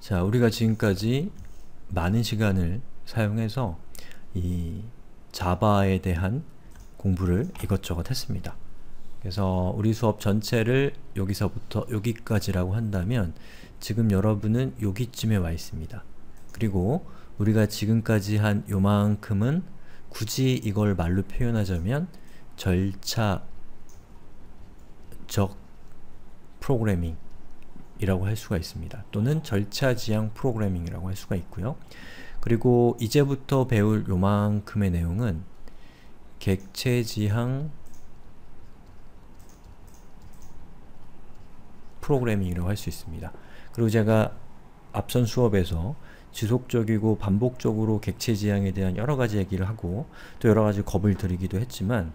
자, 우리가 지금까지 많은 시간을 사용해서 이 자바에 대한 공부를 이것저것 했습니다. 그래서 우리 수업 전체를 여기서부터 여기까지라고 한다면 지금 여러분은 여기쯤에 와 있습니다. 그리고 우리가 지금까지 한 요만큼은 굳이 이걸 말로 표현하자면 절차적 프로그래밍 이라고 할 수가 있습니다. 또는 절차지향 프로그래밍이라고 할 수가 있고요. 그리고 이제부터 배울 요만큼의 내용은 객체지향 프로그래밍이라고 할 수 있습니다. 그리고 제가 앞선 수업에서 지속적이고 반복적으로 객체지향에 대한 여러가지 얘기를 하고 또 여러가지 겁을 들이기도 했지만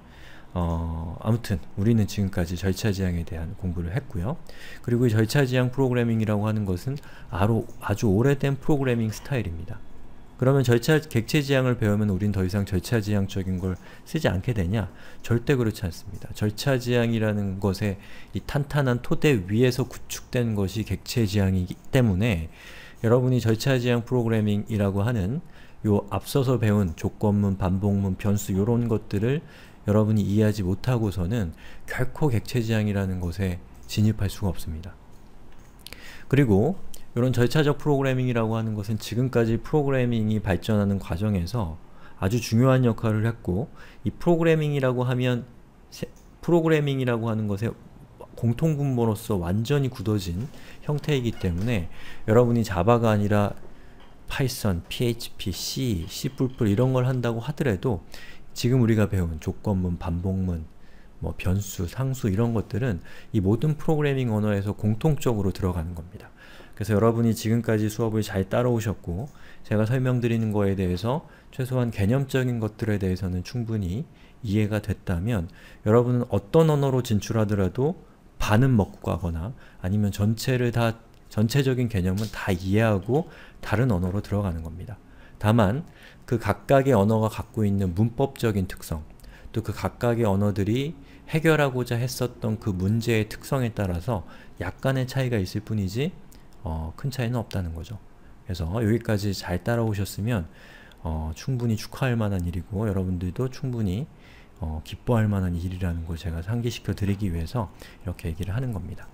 아무튼 우리는 지금까지 절차지향에 대한 공부를 했고요. 그리고 이 절차지향 프로그래밍이라고 하는 것은 아주 오래된 프로그래밍 스타일입니다. 그러면 객체지향을 배우면 우린 더 이상 절차지향적인 걸 쓰지 않게 되냐? 절대 그렇지 않습니다. 절차지향이라는 것의 이 탄탄한 토대 위에서 구축된 것이 객체지향이기 때문에 여러분이 절차지향 프로그래밍이라고 하는 요 앞서서 배운 조건문, 반복문, 변수 요런 것들을 여러분이 이해하지 못하고서는 결코 객체지향이라는 것에 진입할 수가 없습니다. 그리고 이런 절차적 프로그래밍이라고 하는 것은 지금까지 프로그래밍이 발전하는 과정에서 아주 중요한 역할을 했고, 이 프로그래밍이라고 하는 것의 공통분모로서 완전히 굳어진 형태이기 때문에 여러분이 자바가 아니라 파이썬, PHP, C, C++ 이런 걸 한다고 하더라도 지금 우리가 배운 조건문, 반복문, 뭐 변수, 상수 이런 것들은 이 모든 프로그래밍 언어에서 공통적으로 들어가는 겁니다. 그래서 여러분이 지금까지 수업을 잘 따라오셨고 제가 설명드리는 거에 대해서 최소한 개념적인 것들에 대해서는 충분히 이해가 됐다면 여러분은 어떤 언어로 진출하더라도 반은 먹고 가거나 아니면 전체적인 개념은 다 이해하고 다른 언어로 들어가는 겁니다. 다만 그 각각의 언어가 갖고 있는 문법적인 특성, 또 그 각각의 언어들이 해결하고자 했었던 그 문제의 특성에 따라서 약간의 차이가 있을 뿐이지 큰 차이는 없다는 거죠. 그래서 여기까지 잘 따라오셨으면 충분히 축하할 만한 일이고 여러분들도 충분히 기뻐할 만한 일이라는 걸 제가 상기시켜 드리기 위해서 이렇게 얘기를 하는 겁니다.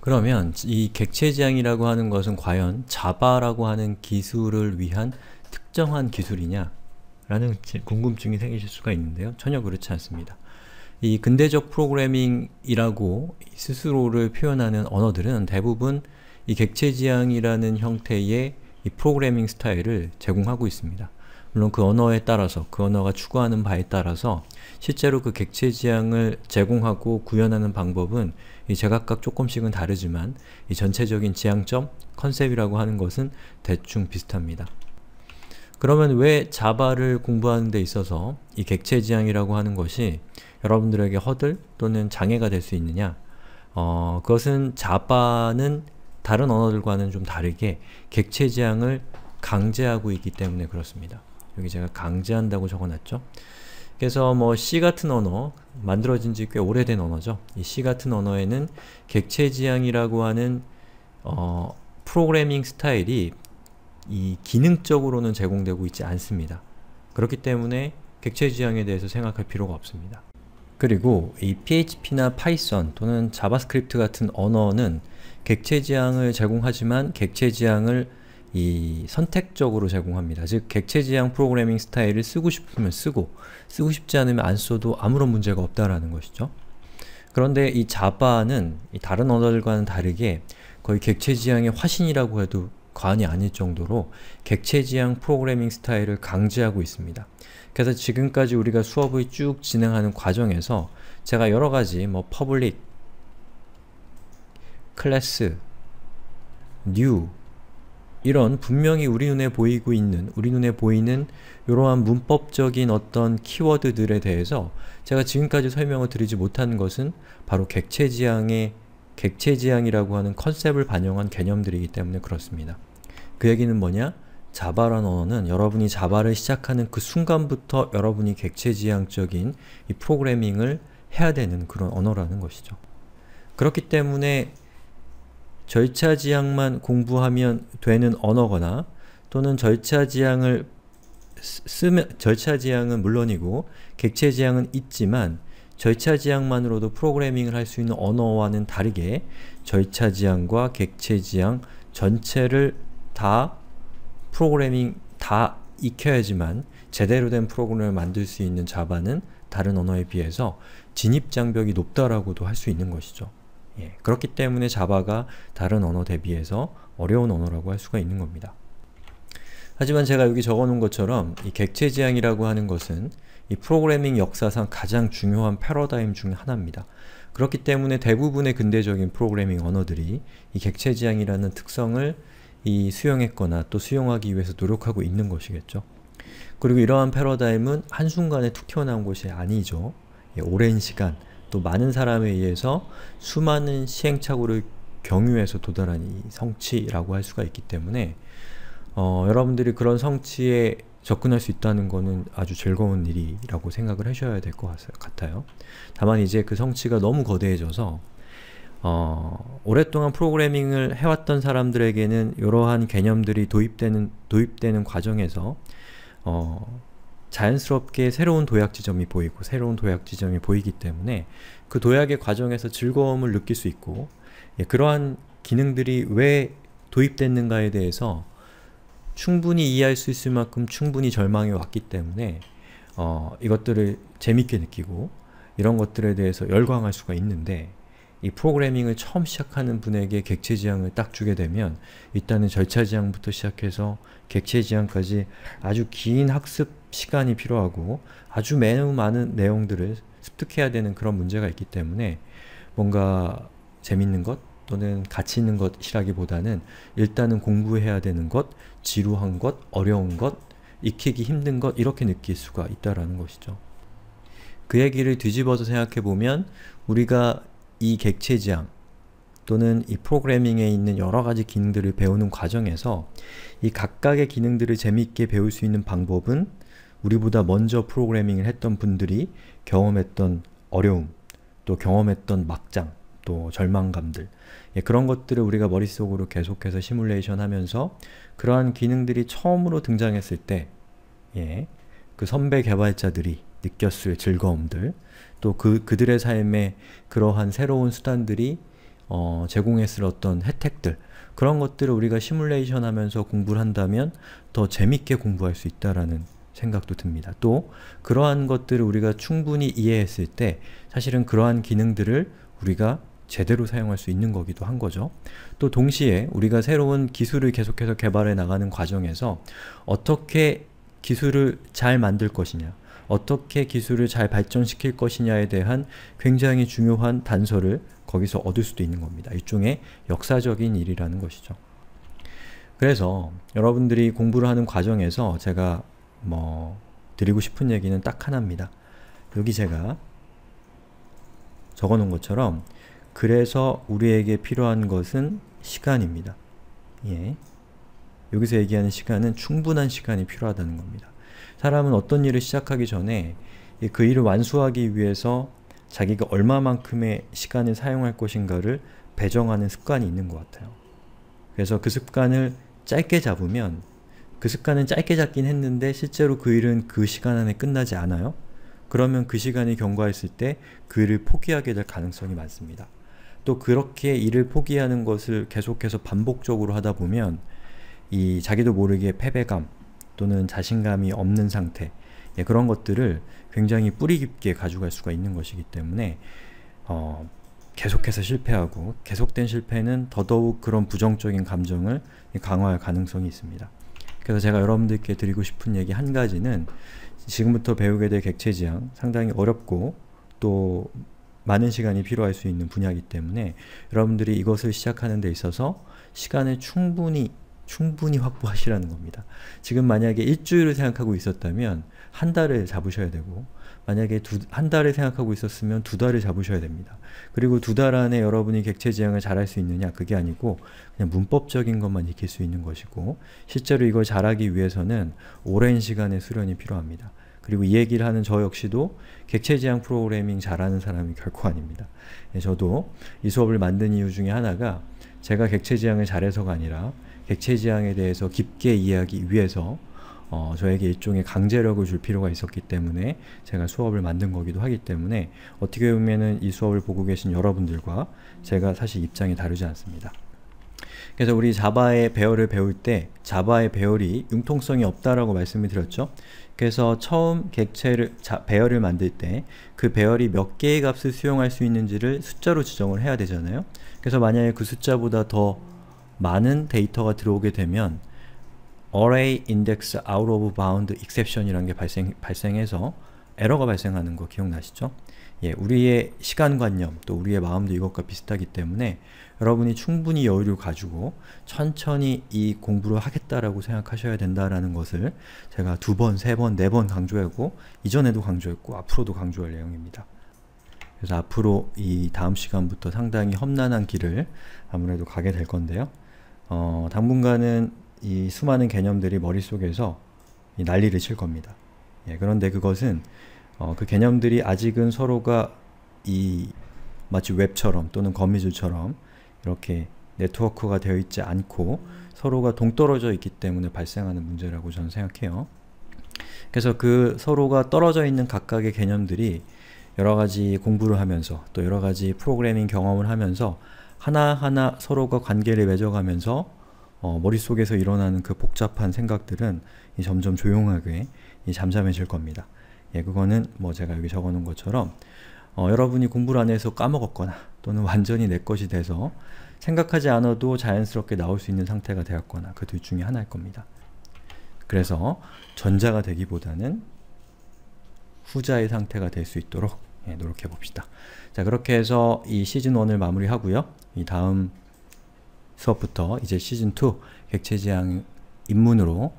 그러면 이 객체지향이라고 하는 것은 과연 자바라고 하는 기술을 위한 특정한 기술이냐? 라는 궁금증이 생기실 수가 있는데요. 전혀 그렇지 않습니다. 이 근대적 프로그래밍이라고 스스로를 표현하는 언어들은 대부분 이 객체지향이라는 형태의 이 프로그래밍 스타일을 제공하고 있습니다. 물론 그 언어에 따라서, 그 언어가 추구하는 바에 따라서 실제로 그 객체지향을 제공하고 구현하는 방법은 제각각 조금씩은 다르지만 이 전체적인 지향점, 컨셉이라고 하는 것은 대충 비슷합니다. 그러면 왜 자바를 공부하는 데 있어서 이 객체지향이라고 하는 것이 여러분들에게 허들 또는 장애가 될 수 있느냐? 그것은 자바는 다른 언어들과는 좀 다르게 객체지향을 강제하고 있기 때문에 그렇습니다. 여기 제가 강제한다고 적어놨죠. 그래서 뭐 C 같은 언어, 만들어진 지 꽤 오래된 언어죠. 이 C 같은 언어에는 객체지향이라고 하는 프로그래밍 스타일이 이 기능적으로는 제공되고 있지 않습니다. 그렇기 때문에 객체지향에 대해서 생각할 필요가 없습니다. 그리고 이 PHP나 파이썬 또는 자바스크립트 같은 언어는 객체지향을 제공하지만 객체지향을 선택적으로 제공합니다. 즉 객체지향 프로그래밍 스타일을 쓰고 싶으면 쓰고 싶지 않으면 안 써도 아무런 문제가 없다라는 것이죠. 그런데 이 자바는 다른 언어들과는 다르게 거의 객체지향의 화신이라고 해도 과언이 아닐 정도로 객체지향 프로그래밍 스타일을 강제하고 있습니다. 그래서 지금까지 우리가 수업을 쭉 진행하는 과정에서 제가 여러가지 뭐 public, class, new 이런 분명히 우리 눈에 보이는 이러한 문법적인 어떤 키워드들에 대해서 제가 지금까지 설명을 드리지 못한 것은 바로 객체지향이라고 하는 컨셉을 반영한 개념들이기 때문에 그렇습니다. 그 얘기는 뭐냐? 자바라는 언어는 여러분이 자바를 시작하는 그 순간부터 여러분이 객체지향적인 이 프로그래밍을 해야 되는 그런 언어라는 것이죠. 그렇기 때문에 절차 지향만 공부하면 되는 언어거나 또는 절차 지향을 절차 지향은 물론이고 객체 지향은 있지만 절차 지향만으로도 프로그래밍을 할 수 있는 언어와는 다르게 절차 지향과 객체 지향 전체를 다 프로그래밍 다 익혀야지만 제대로 된 프로그램을 만들 수 있는 자바는 다른 언어에 비해서 진입 장벽이 높다라고도 할 수 있는 것이죠. 예, 그렇기 때문에 자바가 다른 언어 대비해서 어려운 언어라고 할 수가 있는 겁니다. 하지만 제가 여기 적어놓은 것처럼 이 객체 지향이라고 하는 것은 이 프로그래밍 역사상 가장 중요한 패러다임 중 하나입니다. 그렇기 때문에 대부분의 근대적인 프로그래밍 언어들이 이 객체 지향이라는 특성을 수용했거나 또 수용하기 위해서 노력하고 있는 것이겠죠. 그리고 이러한 패러다임은 한순간에 툭 튀어나온 것이 아니죠. 예, 오랜 시간, 또 많은 사람에 의해서 수많은 시행착오를 경유해서 도달한 이 성취라고 할 수가 있기 때문에 여러분들이 그런 성취에 접근할 수 있다는 것은 아주 즐거운 일이라고 생각을 하셔야 될 것 같아요. 다만 이제 그 성취가 너무 거대해져서 오랫동안 프로그래밍을 해왔던 사람들에게는 이러한 개념들이 도입되는 과정에서 자연스럽게 새로운 도약 지점이 보이고 새로운 도약 지점이 보이기 때문에 그 도약의 과정에서 즐거움을 느낄 수 있고, 예, 그러한 기능들이 왜 도입됐는가에 대해서 충분히 이해할 수 있을 만큼 충분히 절망해 왔기 때문에 이것들을 재밌게 느끼고 이런 것들에 대해서 열광할 수가 있는데, 이 프로그래밍을 처음 시작하는 분에게 객체 지향을 딱 주게 되면 일단은 절차 지향부터 시작해서 객체 지향까지 아주 긴 학습 시간이 필요하고 아주 매우 많은 내용들을 습득해야 되는 그런 문제가 있기 때문에 뭔가 재밌는 것 또는 가치 있는 것이라기보다는 일단은 공부해야 되는 것, 지루한 것, 어려운 것, 익히기 힘든 것, 이렇게 느낄 수가 있다라는 것이죠. 그 얘기를 뒤집어서 생각해보면 우리가 이 객체 지향 또는 이 프로그래밍에 있는 여러가지 기능들을 배우는 과정에서 이 각각의 기능들을 재미있게 배울 수 있는 방법은 우리보다 먼저 프로그래밍을 했던 분들이 경험했던 어려움, 또 경험했던 막장, 또 절망감들, 예, 그런 것들을 우리가 머릿속으로 계속해서 시뮬레이션 하면서 그러한 기능들이 처음으로 등장했을 때, 예, 그 선배 개발자들이 느꼈을 즐거움들, 또 그들의 삶에 그러한 새로운 수단들이 제공했을 어떤 혜택들, 그런 것들을 우리가 시뮬레이션 하면서 공부를 한다면 더 재밌게 공부할 수 있다라는 생각도 듭니다. 또 그러한 것들을 우리가 충분히 이해했을 때 사실은 그러한 기능들을 우리가 제대로 사용할 수 있는 거기도 한 거죠. 또 동시에 우리가 새로운 기술을 계속해서 개발해 나가는 과정에서 어떻게 기술을 잘 만들 것이냐, 어떻게 기술을 잘 발전시킬 것이냐에 대한 굉장히 중요한 단서를 거기서 얻을 수도 있는 겁니다. 일종의 역사적인 일이라는 것이죠. 그래서 여러분들이 공부를 하는 과정에서 제가 드리고 싶은 얘기는 딱 하나입니다. 여기 제가 적어 놓은 것처럼 그래서 우리에게 필요한 것은 시간입니다. 예. 여기서 얘기하는 시간은 충분한 시간이 필요하다는 겁니다. 사람은 어떤 일을 시작하기 전에 그 일을 완수하기 위해서 자기가 얼마만큼의 시간을 사용할 것인가를 배정하는 습관이 있는 것 같아요. 그래서 그 습관을 짧게 잡으면, 그 습관은 짧게 잡긴 했는데 실제로 그 일은 그 시간 안에 끝나지 않아요. 그러면 그 시간이 경과했을 때 그 일을 포기하게 될 가능성이 많습니다. 또 그렇게 일을 포기하는 것을 계속해서 반복적으로 하다 보면 이 자기도 모르게 패배감 또는 자신감이 없는 상태, 예, 그런 것들을 굉장히 뿌리 깊게 가져갈 수가 있는 것이기 때문에 계속해서 실패하고, 계속된 실패는 더더욱 그런 부정적인 감정을 강화할 가능성이 있습니다. 그래서 제가 여러분들께 드리고 싶은 얘기 한 가지는, 지금부터 배우게 될 객체 지향, 상당히 어렵고 또 많은 시간이 필요할 수 있는 분야이기 때문에 여러분들이 이것을 시작하는 데 있어서 시간을 충분히 확보하시라는 겁니다. 지금 만약에 일주일을 생각하고 있었다면 한 달을 잡으셔야 되고, 만약에 한 달을 생각하고 있었으면 2달을 잡으셔야 됩니다. 그리고 2달 안에 여러분이 객체 지향을 잘할 수 있느냐, 그게 아니고 그냥 문법적인 것만 익힐 수 있는 것이고, 실제로 이걸 잘하기 위해서는 오랜 시간의 수련이 필요합니다. 그리고 이 얘기를 하는 저 역시도 객체 지향 프로그래밍 잘하는 사람이 결코 아닙니다. 저도 이 수업을 만든 이유 중에 하나가 제가 객체 지향을 잘해서가 아니라 객체 지향에 대해서 깊게 이해하기 위해서 저에게 일종의 강제력을 줄 필요가 있었기 때문에 제가 수업을 만든 거기도 하기 때문에 어떻게 보면은 이 수업을 보고 계신 여러분들과 제가 사실 입장이 다르지 않습니다. 그래서 우리 자바의 배열을 배울 때 자바의 배열이 융통성이 없다라고 말씀을 드렸죠. 그래서 처음 배열을 만들 때 그 배열이 몇 개의 값을 수용할 수 있는지를 숫자로 지정을 해야 되잖아요. 그래서 만약에 그 숫자보다 더 많은 데이터가 들어오게 되면 Array Index Out of Bound Exception 이라는 게 발생해서 에러가 발생하는 거 기억나시죠? 예, 우리의 시간관념 또 우리의 마음도 이것과 비슷하기 때문에 여러분이 충분히 여유를 가지고 천천히 이 공부를 하겠다라고 생각하셔야 된다라는 것을 제가 2번, 3번, 4번 강조하고 이전에도 강조했고 앞으로도 강조할 내용입니다. 그래서 앞으로 이 다음 시간부터 상당히 험난한 길을 아무래도 가게 될 건데요. 당분간은 이 수많은 개념들이 머릿속에서 이 난리를 칠 겁니다. 예, 그런데 그것은 그 개념들이 아직은 서로가 마치 웹처럼 또는 거미줄처럼 이렇게 네트워크가 되어 있지 않고 서로가 동떨어져 있기 때문에 발생하는 문제라고 저는 생각해요. 그래서 그 서로가 떨어져 있는 각각의 개념들이 여러가지 공부를 하면서 또 여러가지 프로그래밍 경험을 하면서 하나하나 서로가 관계를 맺어가면서 머릿속에서 일어나는 그 복잡한 생각들은 점점 조용하게 잠잠해질 겁니다. 예, 그거는 뭐 제가 여기 적어놓은 것처럼 여러분이 공부를 안 해서 까먹었거나 또는 완전히 내 것이 돼서 생각하지 않아도 자연스럽게 나올 수 있는 상태가 되었거나 그 둘 중에 하나일 겁니다. 그래서 전자가 되기보다는 후자의 상태가 될 수 있도록 노력해 봅시다. 자, 그렇게 해서 이 시즌 1을 마무리하고요. 이 다음 수업부터 이제 시즌 2 객체 지향 입문으로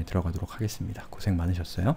들어가도록 하겠습니다. 고생 많으셨어요.